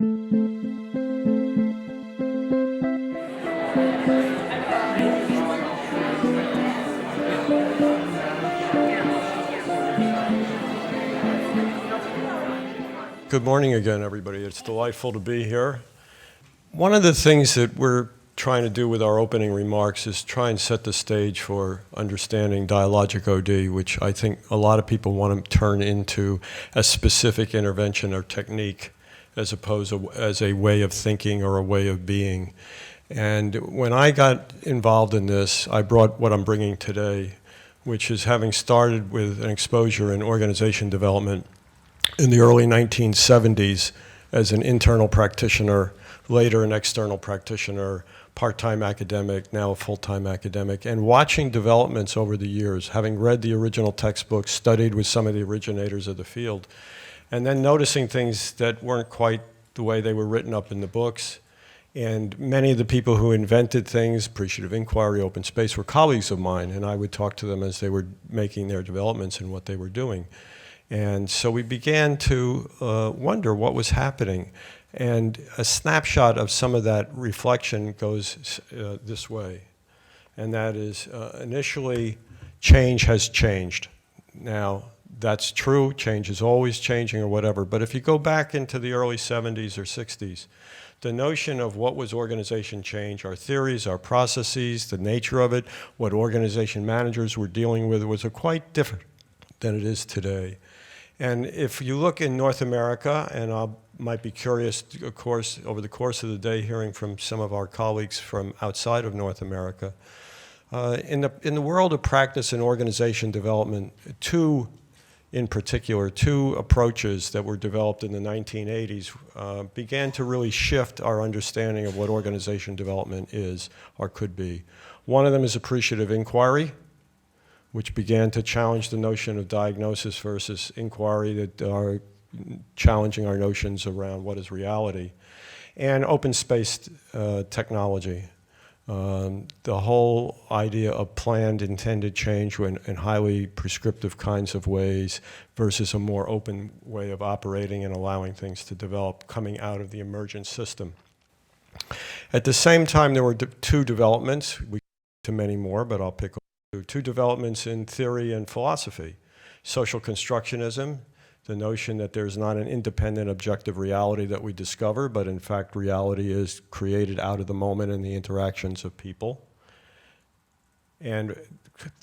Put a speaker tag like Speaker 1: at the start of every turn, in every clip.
Speaker 1: Good morning again, everybody. It's delightful to be here. One of the things that we're trying to do with our opening remarks is try and set the stage for understanding Dialogic OD, which I think a lot of people want to turn into a specific intervention or technique as opposed to as a way of thinking or a way of being. And when I got involved in this, I brought what I'm bringing today, which is having started with an exposure in organization development in the early 1970s as an internal practitioner, later an external practitioner, part-time academic, now a full-time academic, and watching developments over the years, having read the original textbooks, studied with some of the originators of the field, and then noticing things that weren't quite the way they were written up in the books. And many of the people who invented things, appreciative inquiry, open space, were colleagues of mine, and I would talk to them as they were making their developments and what they were doing. And so we began to wonder what was happening. And a snapshot of some of that reflection goes this way. And that is, initially, change has changed. Now, that's true. Change is always changing or whatever. But if you go back into the early 70s or 60s, the notion of what was organization change, our theories, our processes, the nature of it, what organization managers were dealing with was quite different than it is today. And if you look in North America, and I might be curious, of course, over the course of the day, hearing from some of our colleagues from outside of North America, in the world of practice and organization development, two approaches that were developed in the 1980s began to really shift our understanding of what organization development is or could be. One of them is appreciative inquiry, which began to challenge the notion of diagnosis versus inquiry that are challenging our notions around what is reality, and open space technology. The whole idea of planned, intended change in highly prescriptive kinds of ways versus a more open way of operating and allowing things to develop coming out of the emergent system. At the same time, there were two developments. We to many more, but I'll pick two developments in theory and philosophy. Social constructionism, the notion that there's not an independent objective reality that we discover, but in fact reality is created out of the moment and the interactions of people. And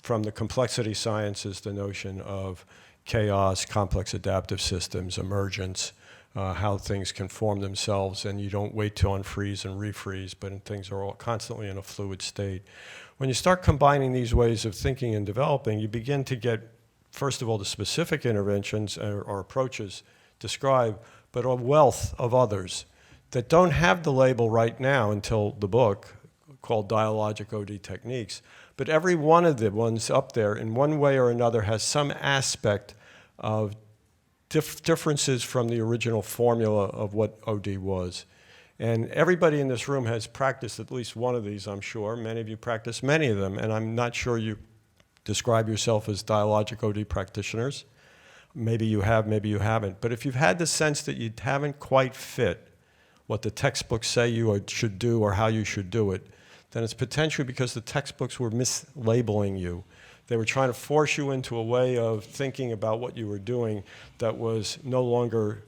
Speaker 1: from the complexity sciences, the notion of chaos, complex adaptive systems, emergence, how things can form themselves, and you don't wait to unfreeze and refreeze, but things are all constantly in a fluid state. When you start combining these ways of thinking and developing, you begin to get, first of all, the specific interventions or approaches described, but a wealth of others that don't have the label right now until the book called Dialogic OD Techniques. But every one of the ones up there, in one way or another, has some aspect of differences from the original formula of what OD was. And everybody in this room has practiced at least one of these, I'm sure. Many of you practice many of them, and I'm not sure you describe yourself as Dialogic OD practitioners. Maybe you have, maybe you haven't. But if you've had the sense that you haven't quite fit what the textbooks say you should do or how you should do it, then it's potentially because the textbooks were mislabeling you. They were trying to force you into a way of thinking about what you were doing that was no longer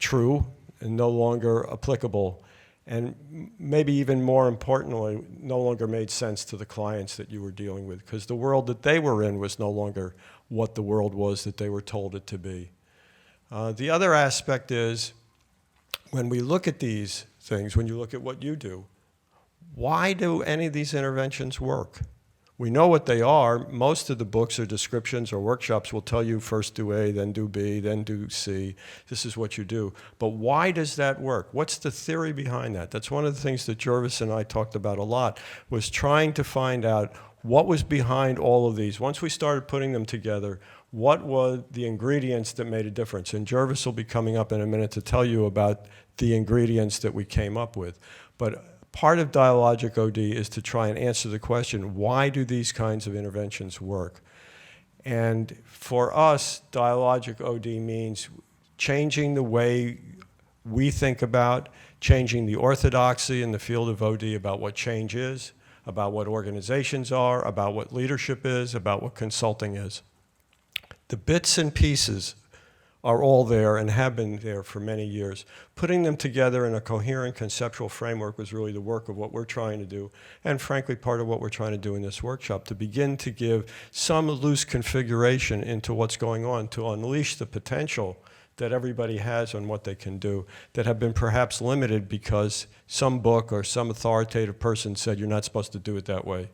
Speaker 1: true and no longer applicable, and maybe even more importantly, no longer made sense to the clients that you were dealing with, because the world that they were in was no longer what the world was that they were told it to be. The other aspect is, when we look at these things, when you look at what you do, why do any of these interventions work? We know what they are. Most of the books or descriptions or workshops will tell you first do A, then do B, then do C. This is what you do. But why does that work? What's the theory behind that? That's one of the things that Gervase and I talked about a lot, was trying to find out what was behind all of these. Once we started putting them together, what were the ingredients that made a difference? And Gervase will be coming up in a minute to tell you about the ingredients that we came up with. But part of Dialogic OD is to try and answer the question, why do these kinds of interventions work? And for us, Dialogic OD means changing the way we think about changing the orthodoxy in the field of OD about what change is, about what organizations are, about what leadership is, about what consulting is. The bits and pieces are all there and have been there for many years. Putting them together in a coherent conceptual framework was really the work of what we're trying to do, and frankly, part of what we're trying to do in this workshop, to begin to give some loose configuration into what's going on, to unleash the potential that everybody has on what they can do, that have been perhaps limited because some book or some authoritative person said you're not supposed to do it that way.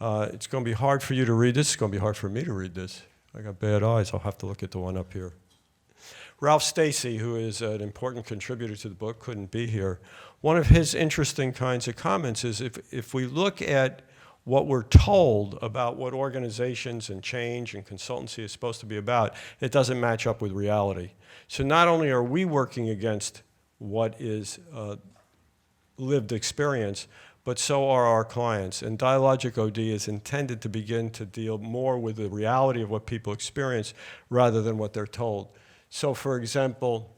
Speaker 1: It's going to be hard for you to read this. It's going to be hard for me to read this. I got bad eyes. I'll have to look at the one up here. Ralph Stacy, who is an important contributor to the book, couldn't be here. One of his interesting kinds of comments is if we look at what we're told about what organizations and change and consultancy is supposed to be about, it doesn't match up with reality. So not only are we working against what is lived experience, but so are our clients. And Dialogic OD is intended to begin to deal more with the reality of what people experience rather than what they're told. So for example,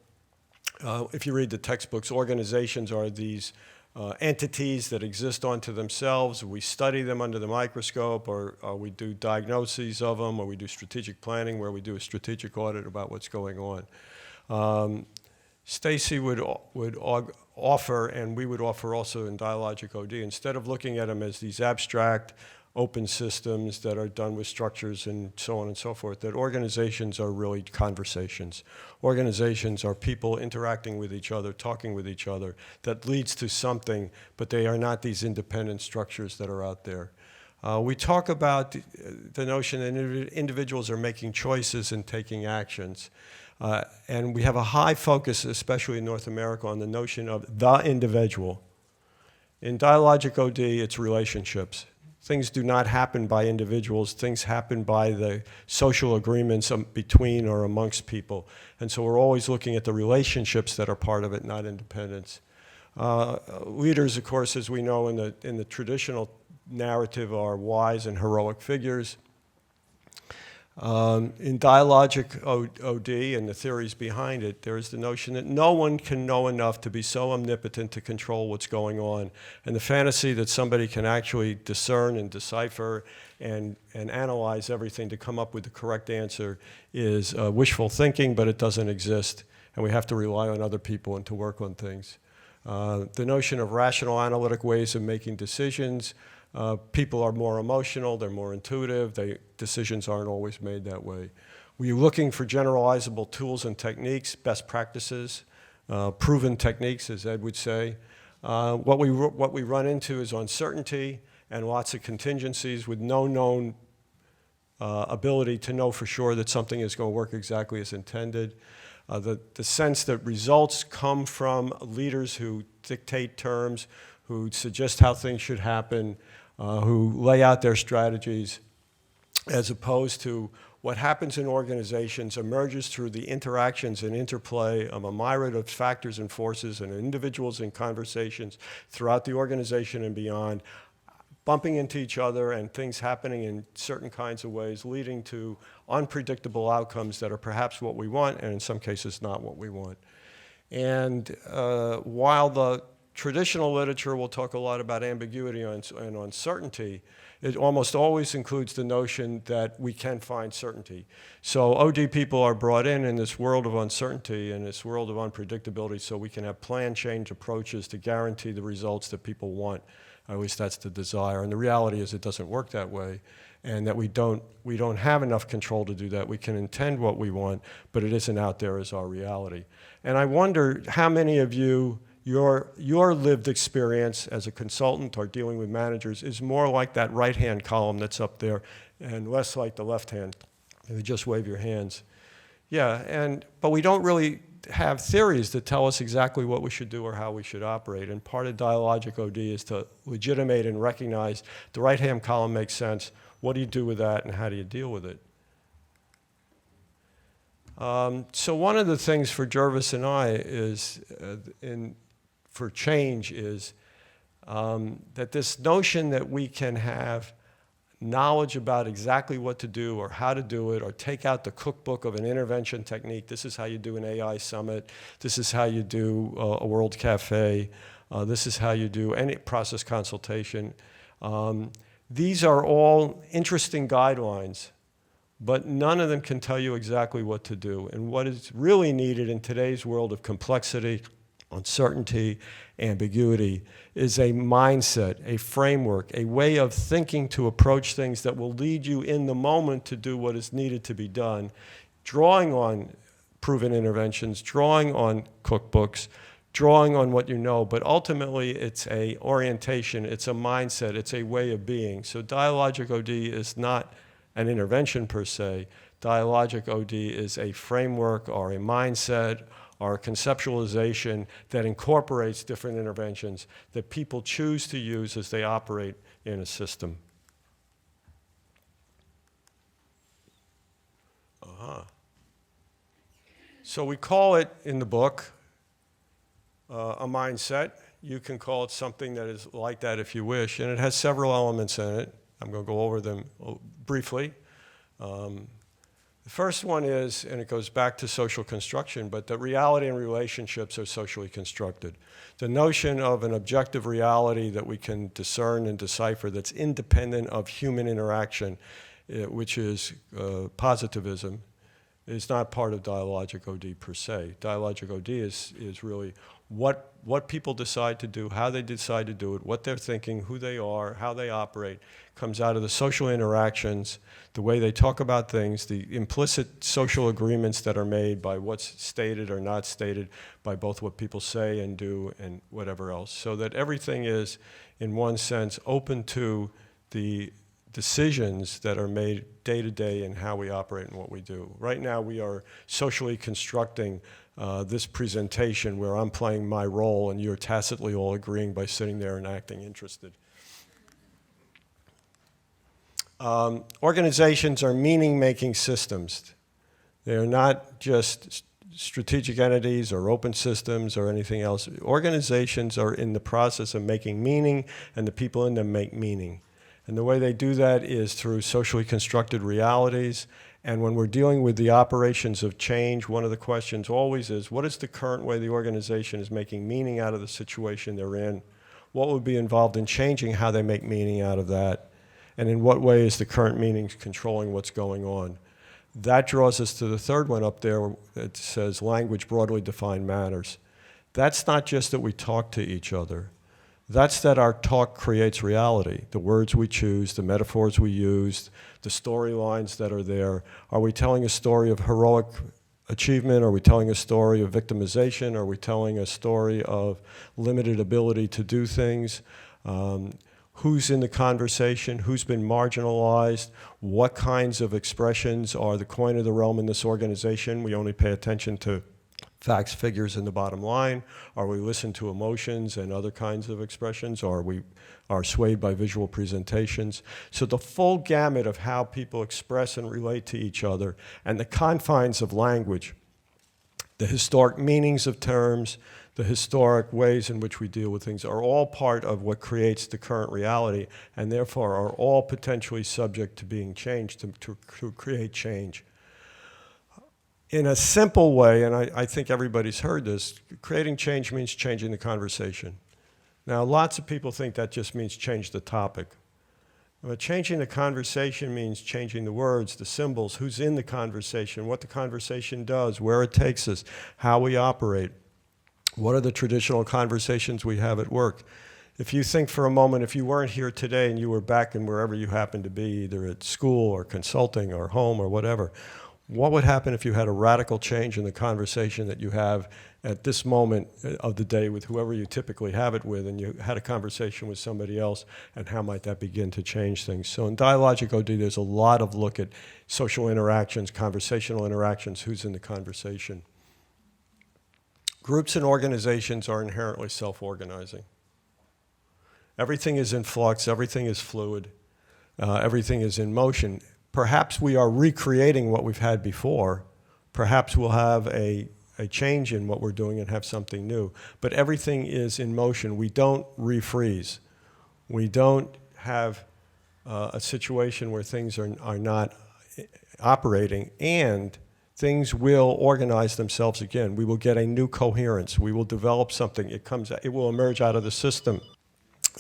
Speaker 1: if you read the textbooks, organizations are these entities that exist unto themselves. We study them under the microscope, or we do diagnoses of them, or we do strategic planning where we do a strategic audit about what's going on. Stacy would offer, and we would offer also in Dialogic OD, instead of looking at them as these abstract, open systems that are done with structures and so on and so forth, that organizations are really conversations. Organizations are people interacting with each other, talking with each other, that leads to something, but they are not these independent structures that are out there. We talk about the notion that individuals are making choices and taking actions. And we have a high focus, especially in North America, on the notion of the individual. In Dialogic OD, it's relationships. Things do not happen by individuals. Things happen by the social agreements between or amongst people. And so we're always looking at the relationships that are part of it, not independence. Leaders, of course, as we know in the traditional narrative, are wise and heroic figures. In Dialogic OD and the theories behind it, there is the notion that no one can know enough to be so omnipotent to control what's going on. And the fantasy that somebody can actually discern and decipher and analyze everything to come up with the correct answer is wishful thinking, but it doesn't exist. And we have to rely on other people and to work on things. The notion of rational analytic ways of making decisions. People are more emotional, they're more intuitive, decisions aren't always made that way. We're looking for generalizable tools and techniques, best practices, proven techniques, as Ed would say. What we run into is uncertainty and lots of contingencies with no known ability to know for sure that something is going to work exactly as intended. The sense that results come from leaders who dictate terms, who suggest how things should happen, who lay out their strategies, as opposed to what happens in organizations emerges through the interactions and interplay of a myriad of factors and forces and individuals and conversations throughout the organization and beyond, bumping into each other and things happening in certain kinds of ways, leading to unpredictable outcomes that are perhaps what we want and in some cases not what we want. And while the traditional literature will talk a lot about ambiguity and uncertainty, it almost always includes the notion that we can find certainty. So OD people are brought in this world of uncertainty and this world of unpredictability so we can have plan change approaches to guarantee the results that people want. At least that's the desire. And the reality is it doesn't work that way, and that we don't have enough control to do that. We can intend what we want, but it isn't out there as our reality. And I wonder how many of you, your lived experience as a consultant or dealing with managers is more like that right-hand column that's up there and less like the left-hand. You just wave your hands. Yeah, but we don't really have theories that tell us exactly what we should do or how we should operate. And part of Dialogic OD is to legitimate and recognize the right-hand column makes sense. What do you do with that and how do you deal with it? So one of the things for Gervase and I is, for change, is that this notion that we can have knowledge about exactly what to do or how to do it, or take out the cookbook of an intervention technique. This is how you do an AI summit. This is how you do a World Cafe. This is how you do any process consultation. These are all interesting guidelines, but none of them can tell you exactly what to do. And what is really needed in today's world of complexity, uncertainty, ambiguity, is a mindset, a framework, a way of thinking to approach things that will lead you in the moment to do what is needed to be done, drawing on proven interventions, drawing on cookbooks, drawing on what you know, but ultimately it's a orientation, it's a mindset, it's a way of being. So Dialogic OD is not an intervention per se. Dialogic OD is a framework or a mindset or a conceptualization that incorporates different interventions that people choose to use as they operate in a system. So we call it in the book a mindset. You can call it something that is like that if you wish, and it has several elements in it. I'm going to go over them briefly. The first one is, and it goes back to social construction, but that reality and relationships are socially constructed. The notion of an objective reality that we can discern and decipher that's independent of human interaction, which is positivism, is not part of Dialogic OD per se. Dialogic OD is really what people decide to do, how they decide to do it, what they're thinking, who they are, how they operate, comes out of the social interactions, the way they talk about things, the implicit social agreements that are made by what's stated or not stated, by both what people say and do and whatever else. So that everything is, in one sense, open to the decisions that are made day to day in how we operate and what we do. Right now we are socially constructing this presentation where I'm playing my role and you're tacitly all agreeing by sitting there and acting interested. Organizations are meaning-making systems. They are not just strategic entities or open systems or anything else. Organizations are in the process of making meaning, and the people in them make meaning. And the way they do that is through socially constructed realities. And when we're dealing with the operations of change, one of the questions always is, what is the current way the organization is making meaning out of the situation they're in? What would be involved in changing how they make meaning out of that? And in what way is the current meaning controlling what's going on? That draws us to the third one up there that says language broadly defined matters. That's not just that we talk to each other. That's that our talk creates reality. The words we choose, the metaphors we use, the storylines that are there. Are we telling a story of heroic achievement? Are we telling a story of victimization? Are we telling a story of limited ability to do things? Who's in the conversation? Who's been marginalized? What kinds of expressions are the coin of the realm in this organization? We only pay attention to facts, figures, and the bottom line. Are we listen to emotions and other kinds of expressions? Or we are swayed by visual presentations? So the full gamut of how people express and relate to each other and the confines of language, the historic meanings of terms, the historic ways in which we deal with things are all part of what creates the current reality, and therefore are all potentially subject to being changed to create change. In a simple way, and I think everybody's heard this, creating change means changing the conversation. Now, lots of people think that just means change the topic. But changing the conversation means changing the words, the symbols, who's in the conversation, what the conversation does, where it takes us, how we operate. What are the traditional conversations we have at work? If you think for a moment, if you weren't here today and you were back in wherever you happen to be, either at school or consulting or home or whatever, what would happen if you had a radical change in the conversation that you have at this moment of the day with whoever you typically have it with, and you had a conversation with somebody else, and how might that begin to change things? So in Dialogic OD, there's a lot of look at social interactions, conversational interactions, who's in the conversation. Groups and organizations are inherently self-organizing. Everything is in flux, everything is fluid, everything is in motion. Perhaps we are recreating what we've had before. Perhaps we'll have a change in what we're doing and have something new. But everything is in motion. We don't refreeze. We don't have a situation where things are not operating, and things will organize themselves again. We will get a new coherence. We will develop something. It will emerge out of the system.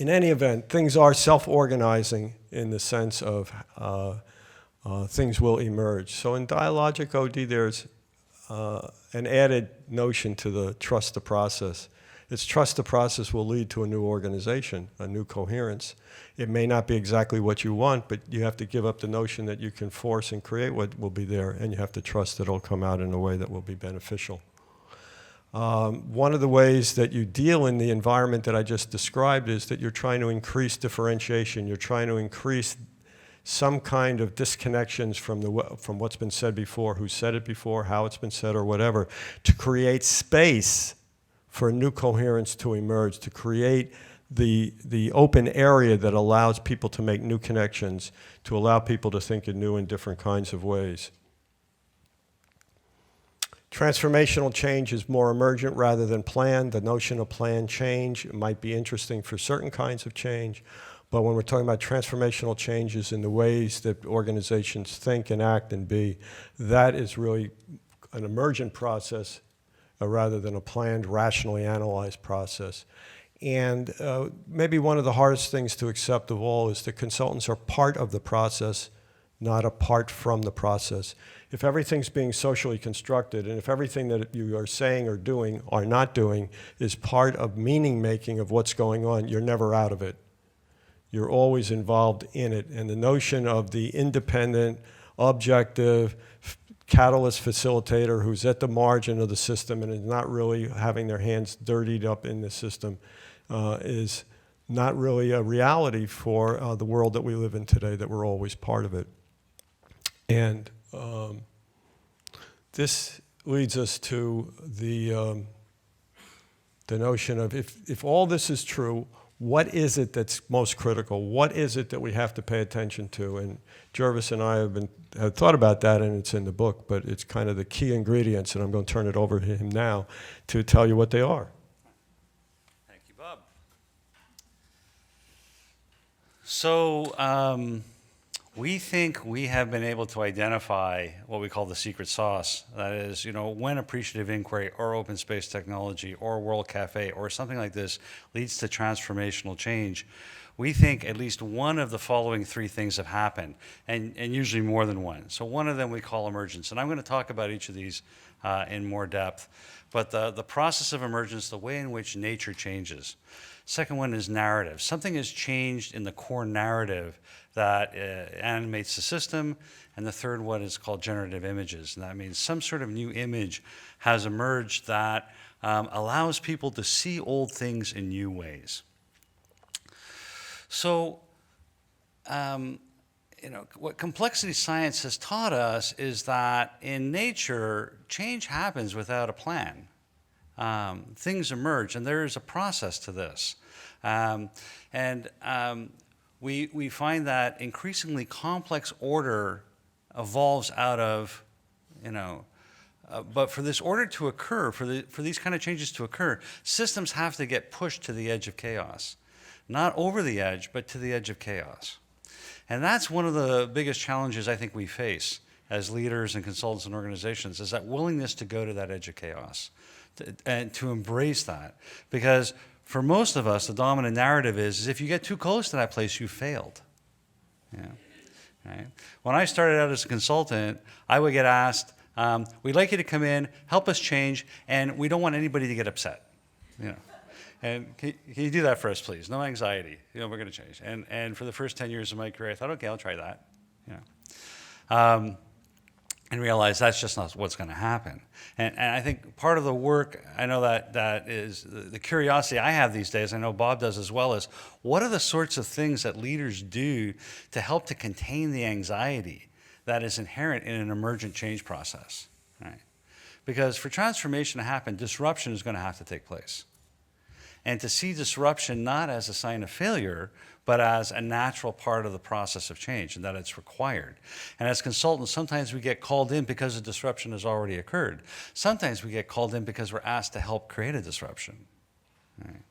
Speaker 1: In any event, things are self-organizing in the sense of things will emerge. So in Dialogic OD, there's an added notion to the trust the process. It's trust the process will lead to a new organization, a new coherence. It may not be exactly what you want, but you have to give up the notion that you can force and create what will be there, and you have to trust that it'll come out in a way that will be beneficial. One of the ways that you deal in the environment that I just described is that you're trying to increase differentiation. You're trying to increase some kind of disconnections from what's been said before, who said it before, how it's been said, or whatever, to create space for a new coherence to emerge, to create the open area that allows people to make new connections, to allow people to think in new and different kinds of ways. Transformational change is more emergent rather than planned. The notion of planned change might be interesting for certain kinds of change, but when we're talking about transformational changes in the ways that organizations think and act and be, that is really an emergent process rather than a planned, rationally analyzed process. And maybe one of the hardest things to accept of all is that consultants are part of the process, not apart from the process. If everything's being socially constructed, and if everything that you are saying or doing or not doing is part of meaning making of what's going on, you're never out of it. You're always involved in it. And the notion of the independent, objective, catalyst facilitator who's at the margin of the system and is not really having their hands dirtied up in the system is not really a reality for the world that we live in today, that we're always part of it. And this leads us to the notion of if all this is true, what is it that's most critical? What is it that we have to pay attention to? And Gervase and I have thought about that, and it's in the book, but it's kind of the key ingredients, and I'm going to turn it over to him now to tell you what they are.
Speaker 2: Thank you, Bob. So we think we have been able to identify what we call the secret sauce. That is, when appreciative inquiry or open space technology or World Cafe or something like this leads to transformational change, we think at least one of the following three things have happened, and usually more than one. So one of them we call emergence, and I'm going to talk about each of these in more depth. But the process of emergence, the way in which nature changes. Second one is narrative. Something has changed in the core narrative that animates the system. And the third one is called generative images. And that means some sort of new image has emerged that allows people to see old things in new ways. So, what complexity science has taught us is that in nature, change happens without a plan. Things emerge, and there is a process to this. We find that increasingly complex order evolves out of, but for this order to occur, for these kind of changes to occur, systems have to get pushed to the edge of chaos. Not over the edge, but to the edge of chaos. And that's one of the biggest challenges I think we face as leaders and consultants and organizations, is that willingness to go to that edge of chaos and to embrace that. Because for most of us, the dominant narrative is if you get too close to that place, you failed. Yeah. Right? When I started out as a consultant, I would get asked, we'd like you to come in, help us change, and we don't want anybody to get upset. And can you do that for us, please? No anxiety. We're going to change. And for the first 10 years of my career, I thought, okay, I'll try that. And realize that's just not what's going to happen. And I think part of the work, I know that is the curiosity I have these days, I know Bob does as well, is what are the sorts of things that leaders do to help to contain the anxiety that is inherent in an emergent change process, right? Because for transformation to happen, disruption is going to have to take place. And to see disruption not as a sign of failure, but as a natural part of the process of change, and that it's required. And as consultants, sometimes we get called in because a disruption has already occurred. Sometimes we get called in because we're asked to help create a disruption. Right?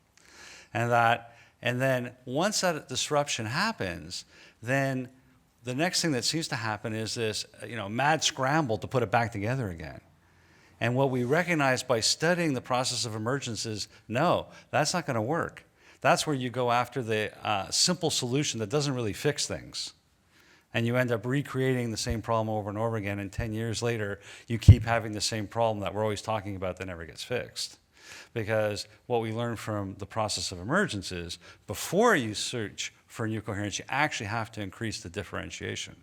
Speaker 2: And that And then once that disruption happens, then the next thing that seems to happen is this, mad scramble to put it back together again. And what we recognize by studying the process of emergence is, no, that's not going to work. That's where you go after the simple solution that doesn't really fix things. And you end up recreating the same problem over and over again, and 10 years later, you keep having the same problem that we're always talking about that never gets fixed. Because what we learned from the process of emergence is, before you search for new coherence, you actually have to increase the differentiation.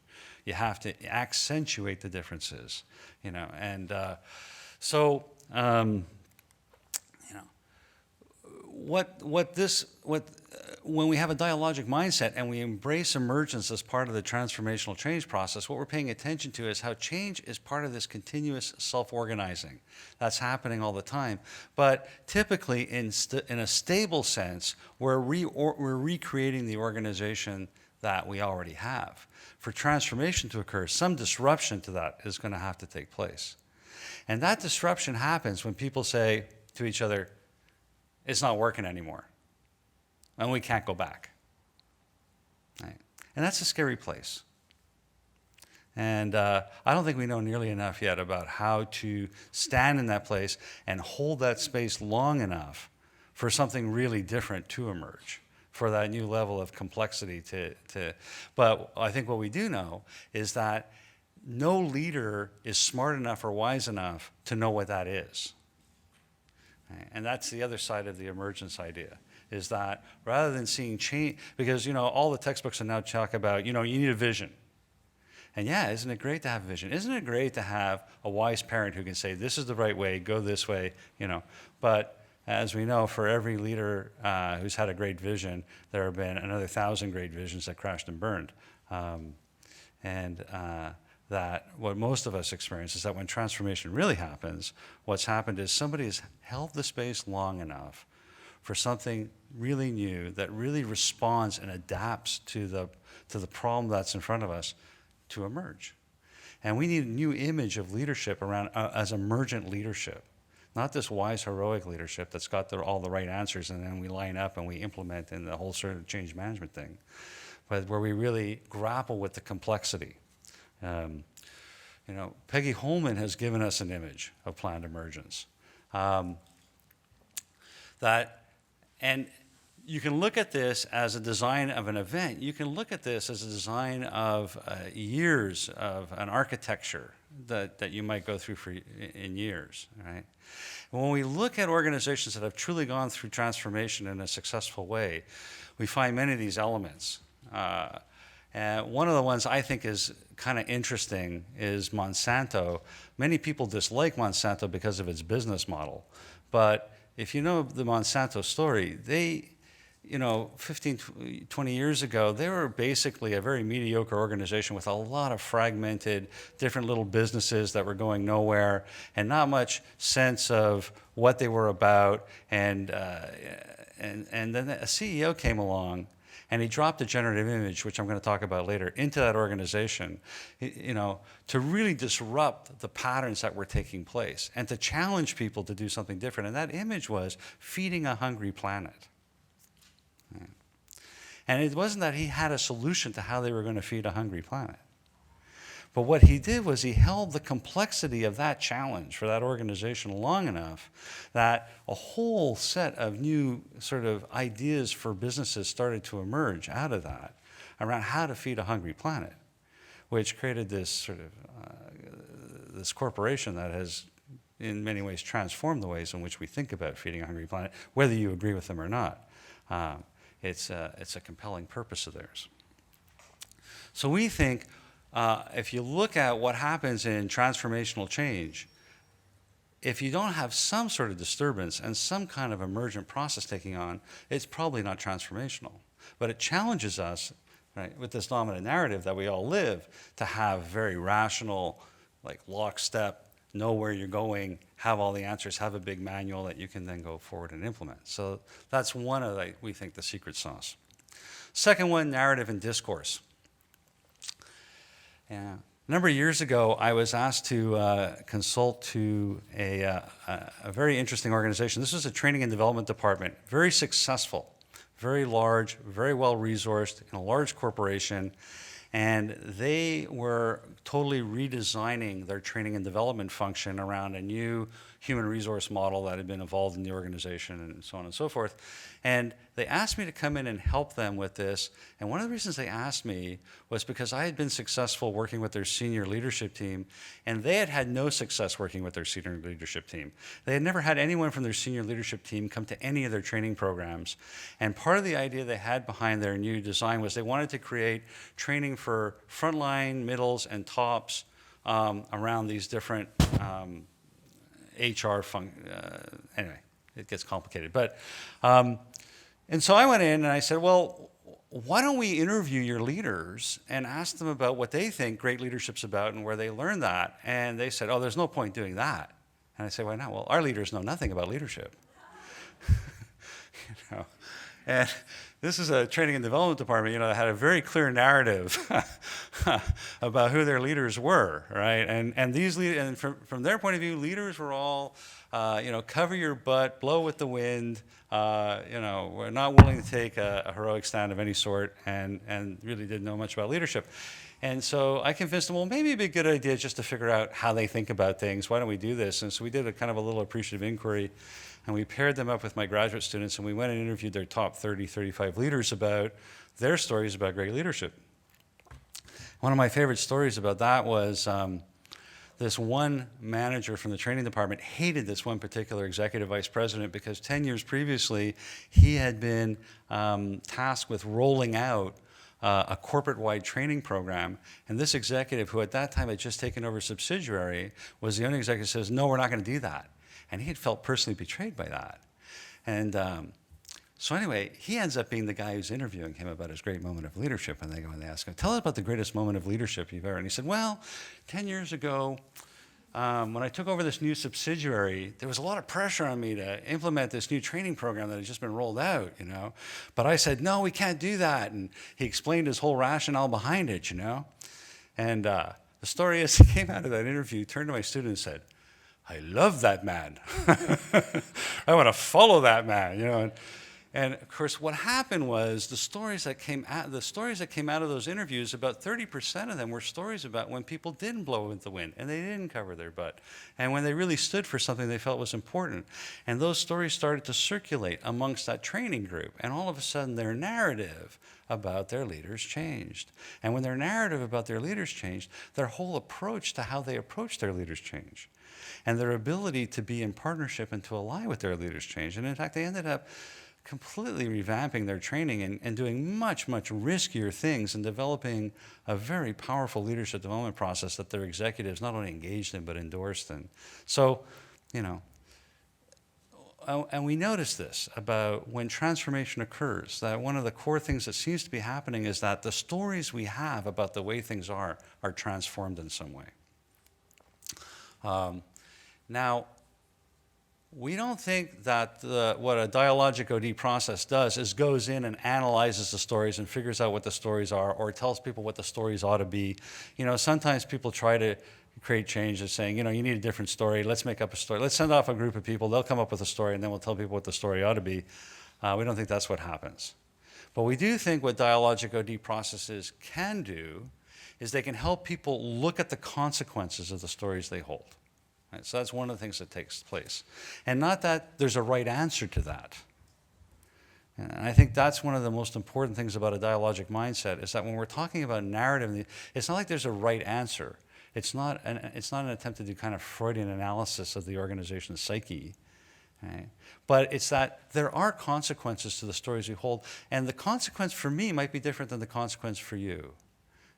Speaker 2: You have to accentuate the differences, and when we have a dialogic mindset and we embrace emergence as part of the transformational change process, what we're paying attention to is how change is part of this continuous self-organizing that's happening all the time. But typically, in a stable sense, we're recreating the organization that we already have. For transformation to occur, some disruption to that is going to have to take place. And that disruption happens when people say to each other, it's not working anymore, and we can't go back. Right? And that's a scary place. And I don't think we know nearly enough yet about how to stand in that place and hold that space long enough for something really different to emerge, for that new level of complexity But I think what we do know is that no leader is smart enough or wise enough to know what that is. And that's the other side of the emergence idea, is that rather than seeing change, because all the textbooks are now talk about, you need a vision. And yeah, isn't it great to have a vision? Isn't it great to have a wise parent who can say, this is the right way, go this way, But as we know, for every leader who's had a great vision, there have been another 1,000 great visions that crashed and burned. That what most of us experience is that when transformation really happens, what's happened is somebody has held the space long enough for something really new that really responds and adapts to the problem that's in front of us to emerge. And we need a new image of leadership around as emergent leadership, not this wise, heroic leadership that's got all the right answers and then we line up and we implement in the whole sort of change management thing, but where we really grapple with the complexity. Peggy Holman has given us an image of planned emergence. And you can look at this as a design of an event. You can look at this as a design of years of an architecture that you might go through in years, right? And when we look at organizations that have truly gone through transformation in a successful way, we find many of these elements. And one of the ones I think is kind of interesting is Monsanto. Many people dislike Monsanto because of its business model. But if you know the Monsanto story, they, 15, 20 years ago, they were basically a very mediocre organization with a lot of fragmented, different little businesses that were going nowhere and not much sense of what they were about. And then a CEO came along and he dropped a generative image, which I'm going to talk about later, into that organization, to really disrupt the patterns that were taking place and to challenge people to do something different. And that image was feeding a hungry planet. And it wasn't that he had a solution to how they were going to feed a hungry planet. But what he did was he held the complexity of that challenge for that organization long enough that a whole set of new sort of ideas for businesses started to emerge out of that around how to feed a hungry planet, which created this sort of this corporation that has in many ways transformed the ways in which we think about feeding a hungry planet, whether you agree with them or not. It's a compelling purpose of theirs. So we think if you look at what happens in transformational change, if you don't have some sort of disturbance and some kind of emergent process taking on, it's probably not transformational. But it challenges us, right, with this dominant narrative that we all live, to have very rational, like lockstep, know where you're going, have all the answers, have a big manual that you can then go forward and implement. So that's one of, we think, the secret sauce. Second one, narrative and discourse. Yeah. A number of years ago, I was asked to consult to a very interesting organization. This was a training and development department, very successful, very large, very well-resourced, in a large corporation, and they were totally redesigning their training and development function around a new human resource model that had been evolved in the organization and so on and so forth. And they asked me to come in and help them with this. And one of the reasons they asked me was because I had been successful working with their senior leadership team, and they had had no success working with their senior leadership team. They had never had anyone from their senior leadership team come to any of their training programs. And part of the idea they had behind their new design was they wanted to create training for frontline, middles, and tops around these different HR anyway, it gets complicated. But, and so I went in and I said, well, why don't we interview your leaders and ask them about what they think great leadership's about and where they learned that? And they said, oh, there's no point doing that. And I said, why not? Well, our leaders know nothing about leadership. You know? And this is a training and development department, you know, that had a very clear narrative about who their leaders were, right? And these leaders, and from their point of view, leaders were all, you know, cover your butt, blow with the wind. You know, we're not willing to take a heroic stand of any sort, and really didn't know much about leadership. And so I convinced them, well, maybe it'd be a good idea just to figure out how they think about things. Why don't we do this? And so we did a kind of a little appreciative inquiry. And we paired them up with my graduate students, and we went and interviewed their top 30, 35 leaders about their stories about great leadership. One of my favorite stories about that was this one manager from the training department hated this one particular executive vice president because 10 years previously, he had been tasked with rolling out a corporate-wide training program. And this executive, who at that time had just taken over a subsidiary, was the only executive who says, no, we're not going to do that. And he had felt personally betrayed by that. And so anyway, he ends up being the guy who's interviewing him about his great moment of leadership. And they go and they ask him, tell us about the greatest moment of leadership you've ever. And he said, well, 10 years ago, when I took over this new subsidiary, there was a lot of pressure on me to implement this new training program that had just been rolled out, you know. But I said, no, we can't do that. And he explained his whole rationale behind it, you know. And the story is, he came out of that interview, turned to my student and said, I love that man. I want to follow that man, you know. And of course, what happened was the stories that came out of those interviews, about 30% of them were stories about when people didn't blow with the wind and they didn't cover their butt, and when they really stood for something they felt was important. And those stories started to circulate amongst that training group, and all of a sudden their narrative about their leaders changed. And when their narrative about their leaders changed, their whole approach to how they approach their leaders changed. And their ability to be in partnership and to ally with their leaders changed. And in fact, they ended up completely revamping their training and doing much, much riskier things and developing a very powerful leadership development process that their executives not only engaged in, but endorsed in. So, you know, and we notice this about when transformation occurs, that one of the core things that seems to be happening is that the stories we have about the way things are transformed in some way. Now, we don't think that what a dialogic OD process does is goes in and analyzes the stories and figures out what the stories are, or tells people what the stories ought to be. You know, sometimes people try to create changes saying, you know, you need a different story, let's make up a story. Let's send off a group of people, they'll come up with a story, and then we'll tell people what the story ought to be. We don't think that's what happens. But we do think what dialogic OD processes can do is they can help people look at the consequences of the stories they hold. Right? So that's one of the things that takes place. And not that there's a right answer to that. And I think that's one of the most important things about a dialogic mindset, is that when we're talking about narrative, it's not like there's a right answer. It's not an attempt to do kind of Freudian analysis of the organization's psyche. Right? But it's that there are consequences to the stories we hold, and the consequence for me might be different than the consequence for you.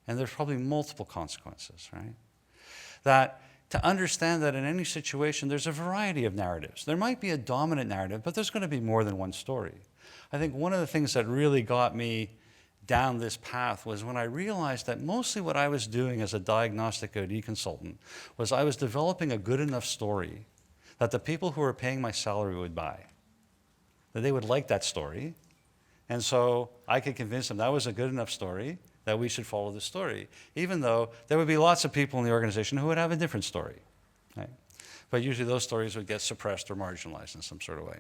Speaker 2: And there's probably multiple consequences, right? That to understand that in any situation, there's a variety of narratives. There might be a dominant narrative, but there's going to be more than one story. I think one of the things that really got me down this path was when I realized that mostly what I was doing as a diagnostic OD consultant was I was developing a good enough story that the people who were paying my salary would buy, that they would like that story. And so I could convince them that was a good enough story, that we should follow the story, even though there would be lots of people in the organization who would have a different story. Right? But usually those stories would get suppressed or marginalized in some sort of way.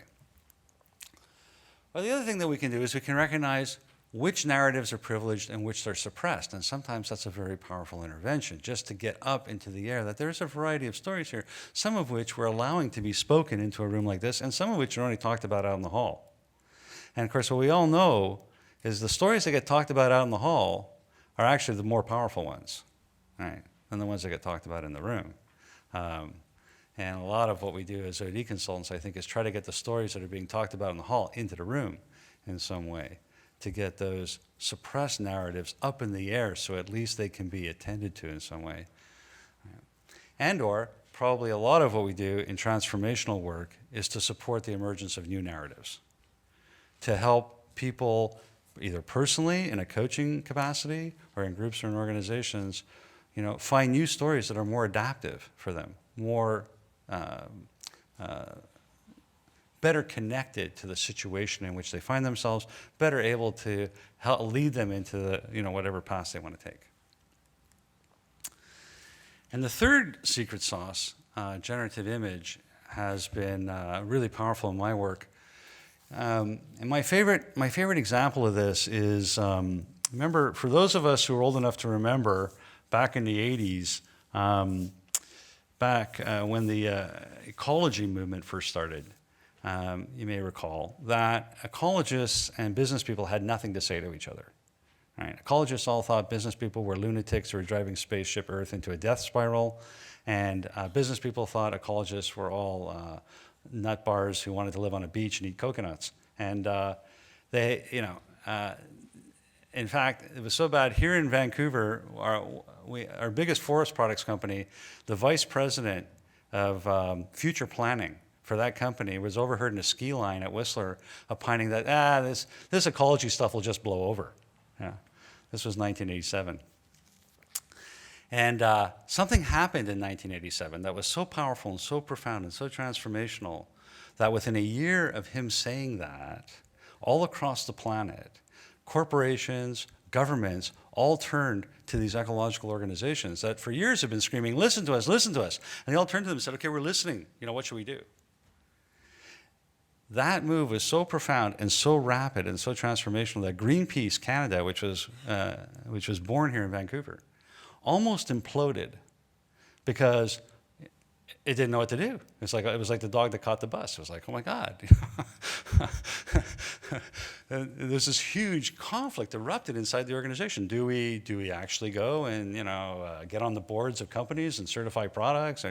Speaker 2: But the other thing that we can do is we can recognize which narratives are privileged and which are suppressed. And sometimes that's a very powerful intervention, just to get up into the air that there's a variety of stories here, some of which we're allowing to be spoken into a room like this, and some of which are only talked about out in the hall. And of course, what we all know is the stories that get talked about out in the hall are actually the more powerful ones, right, than the ones that get talked about in the room. And a lot of what we do as OD consultants, I think, is try to get the stories that are being talked about in the hall into the room in some way, to get those suppressed narratives up in the air so at least they can be attended to in some way. And or probably a lot of what we do in transformational work is to support the emergence of new narratives, to help people either personally in a coaching capacity or in groups or in organizations, find new stories that are more adaptive for them, more better connected to the situation in which they find themselves, better able to help lead them into the, whatever path they want to take. And the third secret sauce, generative image, has been really powerful in my work. And my favorite example of this is, remember, for those of us who are old enough to remember, back in the 80s, when the ecology movement first started, you may recall that ecologists and business people had nothing to say to each other. Right? Ecologists all thought business people were lunatics who were driving spaceship Earth into a death spiral, and business people thought ecologists were all nut bars who wanted to live on a beach and eat coconuts. And in fact, it was so bad here in Vancouver, our biggest forest products company, the vice president of future planning for that company was overheard in a ski line at Whistler opining that, this ecology stuff will just blow over. Yeah. This was 1987. And something happened in 1987 that was so powerful and so profound and so transformational that within a year of him saying that, all across the planet, corporations, governments, all turned to these ecological organizations that for years have been screaming, listen to us, listen to us. And they all turned to them and said, okay, we're listening. What should we do? That move was so profound and so rapid and so transformational that Greenpeace Canada, which was born here in Vancouver, almost imploded because it didn't know what to do. It was like the dog that caught the bus. It was like, oh my God. There's this huge conflict erupted inside the organization. Do we actually go and get on the boards of companies and certify products?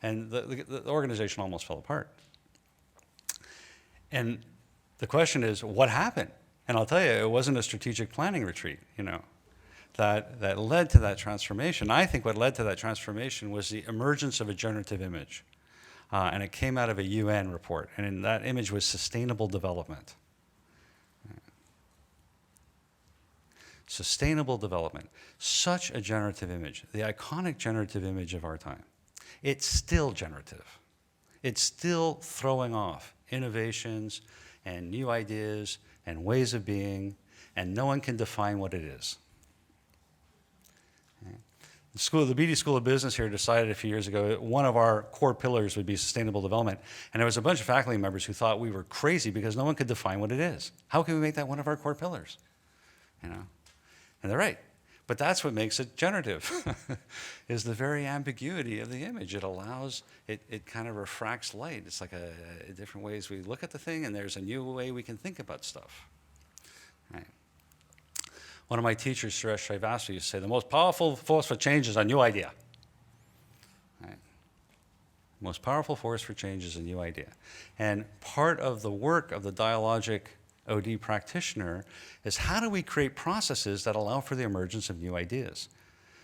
Speaker 2: And the organization almost fell apart. And the question is, what happened? And I'll tell you, it wasn't a strategic planning retreat, that led to that transformation. I think what led to that transformation was the emergence of a generative image. And it came out of a UN report. And that image was sustainable development. Sustainable development. Such a generative image, the iconic generative image of our time. It's still generative. It's still throwing off innovations and new ideas and ways of being, and no one can define what it is. The Beedie School of Business here decided a few years ago that one of our core pillars would be sustainable development. And there was a bunch of faculty members who thought we were crazy because no one could define what it is. How can we make that one of our core pillars? And they're right. But that's what makes it generative, is the very ambiguity of the image. It allows, it kind of refracts light. It's like a different ways we look at the thing, and there's a new way we can think about stuff. Right. One of my teachers, Suresh Srivastava, used to say, the most powerful force for change is a new idea. Right. The most powerful force for change is a new idea. And part of the work of the Dialogic OD practitioner is how do we create processes that allow for the emergence of new ideas?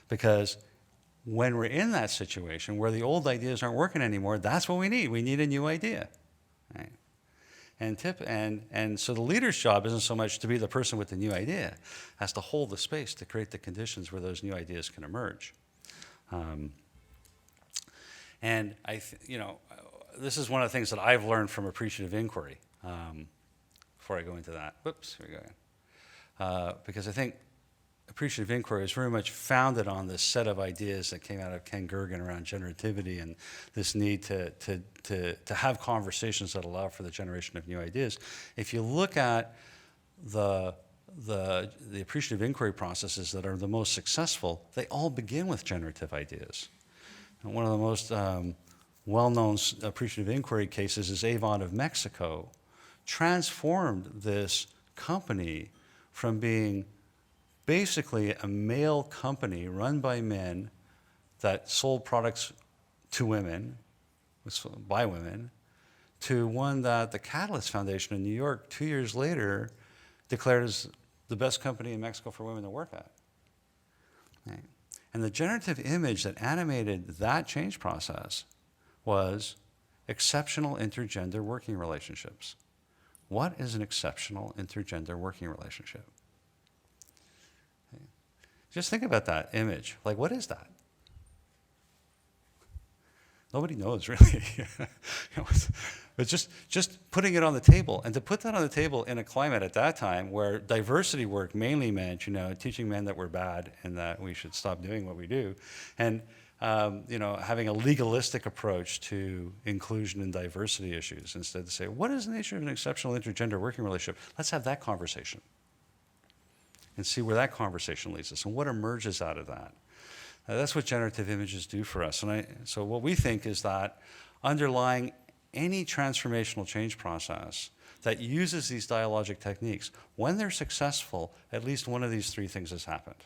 Speaker 2: Because when we're in that situation where the old ideas aren't working anymore, that's what we need. We need a new idea. Right? And so the leader's job isn't so much to be the person with the new idea, as to hold the space to create the conditions where those new ideas can emerge. And this is one of the things that I've learned from appreciative inquiry. Before I go into that, whoops, here we go. Because I think appreciative inquiry is very much founded on this set of ideas that came out of Ken Gergen around generativity and this need to have conversations that allow for the generation of new ideas. If you look at the appreciative inquiry processes that are the most successful, they all begin with generative ideas. And one of the most well-known appreciative inquiry cases is Avon of Mexico, transformed this company from being basically a male company run by men that sold products to women, by women, to one that the Catalyst Foundation in New York 2 years later declared as the best company in Mexico for women to work at. Right? And the generative image that animated that change process was exceptional intergender working relationships. What is an exceptional intergender working relationship? Just think about that image. Like, what is that? Nobody knows, really. But just putting it on the table, and to put that on the table in a climate at that time where diversity work mainly meant, teaching men that we're bad and that we should stop doing what we do, and having a legalistic approach to inclusion and diversity issues, instead to say, what is the nature of an exceptional intergender working relationship? Let's have that conversation and see where that conversation leads us and what emerges out of that. That's what generative images do for us. So what we think is that underlying any transformational change process that uses these dialogic techniques, when they're successful, at least one of these three things has happened.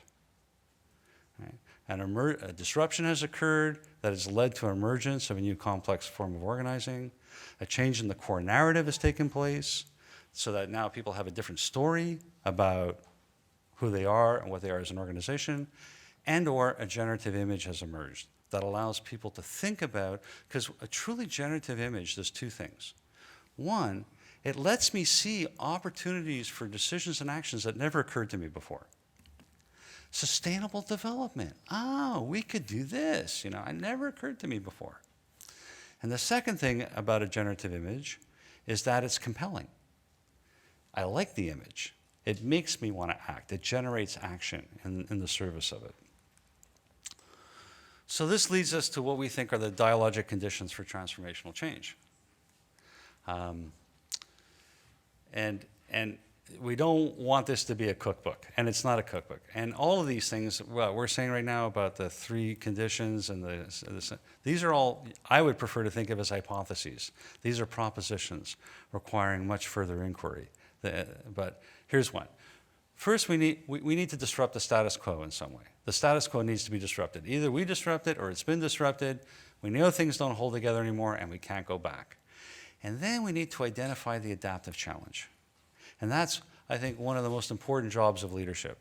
Speaker 2: Right? A disruption has occurred that has led to emergence of a new complex form of organizing. A change in the core narrative has taken place so that now people have a different story about who they are and what they are as an organization, and or a generative image has emerged that allows people to think about, because a truly generative image does two things. One, it lets me see opportunities for decisions and actions that never occurred to me before. Sustainable development. Oh, we could do this. It never occurred to me before. And the second thing about a generative image is that it's compelling. I like the image. It makes me want to act. It generates action in the service of it. So this leads us to what we think are the dialogic conditions for transformational change. And we don't want this to be a cookbook, and it's not a cookbook. And all of these things, what we're saying right now about the three conditions and these are all, I would prefer to think of as hypotheses. These are propositions requiring much further inquiry. But here's one. First, we need to disrupt the status quo in some way. The status quo needs to be disrupted. Either we disrupt it or it's been disrupted. We know things don't hold together anymore and we can't go back. And then we need to identify the adaptive challenge. And that's, I think, one of the most important jobs of leadership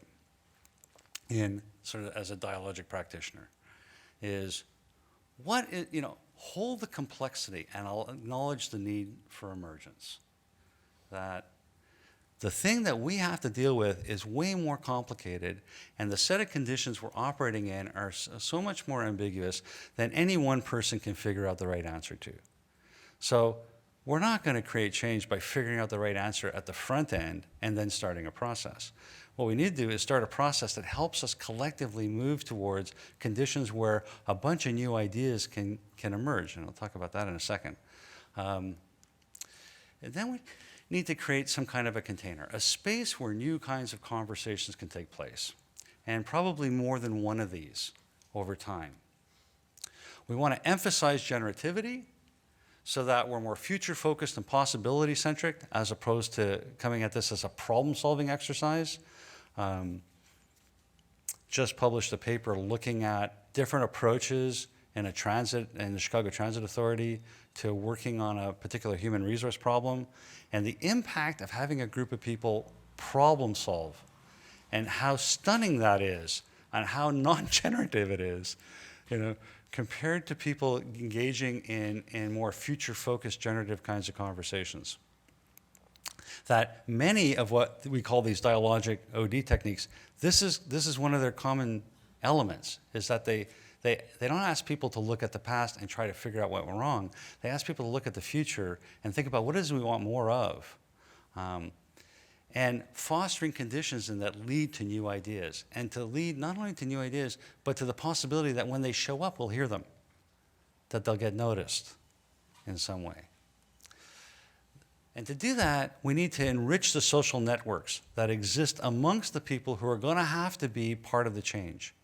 Speaker 2: in sort of as a dialogic practitioner is hold the complexity and I'll acknowledge the need for emergence. That the thing that we have to deal with is way more complicated, and the set of conditions we're operating in are so much more ambiguous than any one person can figure out the right answer to. So we're not going to create change by figuring out the right answer at the front end and then starting a process. What we need to do is start a process that helps us collectively move towards conditions where a bunch of new ideas can emerge, and I'll talk about that in a second. And then we need to create some kind of a container, a space where new kinds of conversations can take place, and probably more than one of these over time. We want to emphasize generativity so that we're more future-focused and possibility-centric as opposed to coming at this as a problem-solving exercise. Just published a paper looking at different approaches in the Chicago Transit Authority to working on a particular human resource problem, and the impact of having a group of people problem solve, and how stunning that is, and how non-generative it is, compared to people engaging in more future-focused generative kinds of conversations. That many of what we call these dialogic OD techniques, this is one of their common elements, is that they don't ask people to look at the past and try to figure out what went wrong. They ask people to look at the future and think about what it is we want more of. and fostering conditions in that lead to new ideas, and to lead not only to new ideas, but to the possibility that when they show up, we'll hear them, that they'll get noticed in some way. And to do that, we need to enrich the social networks that exist amongst the people who are going to have to be part of the change.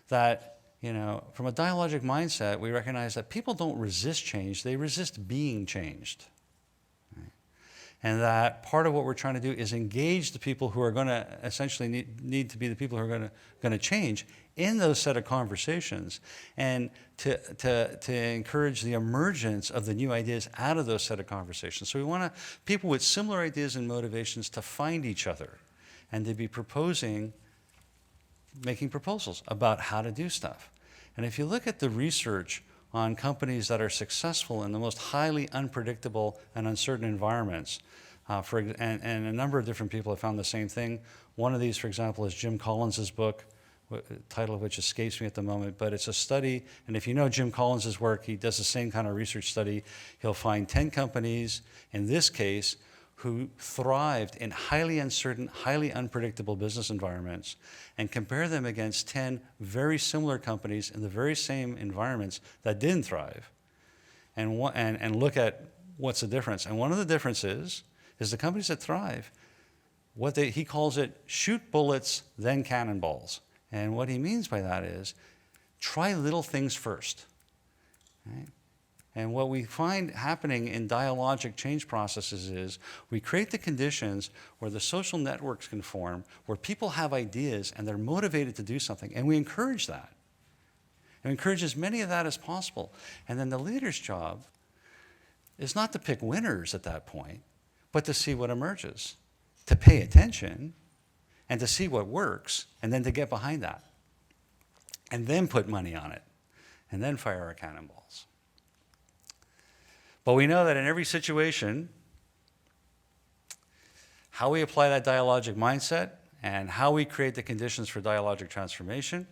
Speaker 2: That, from a dialogic mindset, we recognize that people don't resist change, they resist being changed. And that part of what we're trying to do is engage the people who are going to essentially need to be the people who are going to change in those set of conversations, and to encourage the emergence of the new ideas out of those set of conversations. So we want people with similar ideas and motivations to find each other and to be making proposals about how to do stuff. And if you look at the research on companies that are successful in the most highly unpredictable and uncertain environments. And a number of different people have found the same thing. One of these, for example, is Jim Collins's book, the title of which escapes me at the moment, but it's a study, and if you know Jim Collins's work, he does the same kind of research study. He'll find 10 companies, in this case, who thrived in highly uncertain, highly unpredictable business environments, and compare them against 10 very similar companies in the very same environments that didn't thrive, and look at what's the difference. And one of the differences is the companies that thrive, he calls it shoot bullets, then cannonballs. And what he means by that is try little things first. Right? And what we find happening in dialogic change processes is we create the conditions where the social networks can form, where people have ideas and they're motivated to do something, and we encourage that. And we encourage as many of that as possible. And then the leader's job is not to pick winners at that point, but to see what emerges, to pay attention, and to see what works, and then to get behind that. And then put money on it, and then fire our cannonballs. But we know that in every situation, how we apply that dialogic mindset and how we create the conditions for dialogic transformation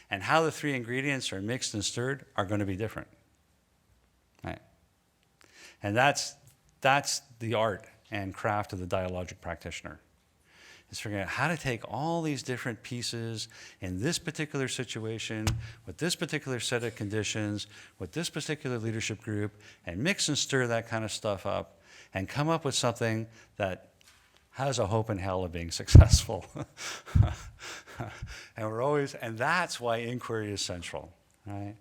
Speaker 2: and how the three ingredients are mixed and stirred are going to be different. Right? And that's the art and craft of the dialogic practitioner. Is figuring out how to take all these different pieces in this particular situation, with this particular set of conditions, with this particular leadership group, and mix and stir that kind of stuff up, and come up with something that has a hope in hell of being successful. And that's why inquiry is central, right?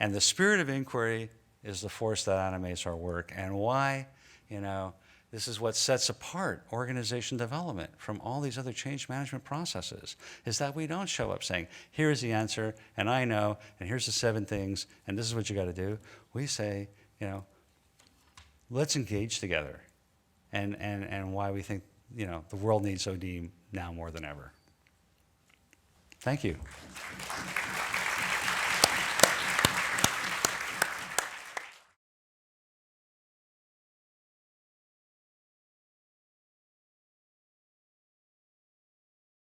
Speaker 2: And the spirit of inquiry is the force that animates our work, and why, this is what sets apart organization development from all these other change management processes, is that we don't show up saying, here's the answer, and I know, and here's the 7 things, and this is what you got to do. We say, let's engage together, and why we think, the world needs OD now more than ever. Thank you.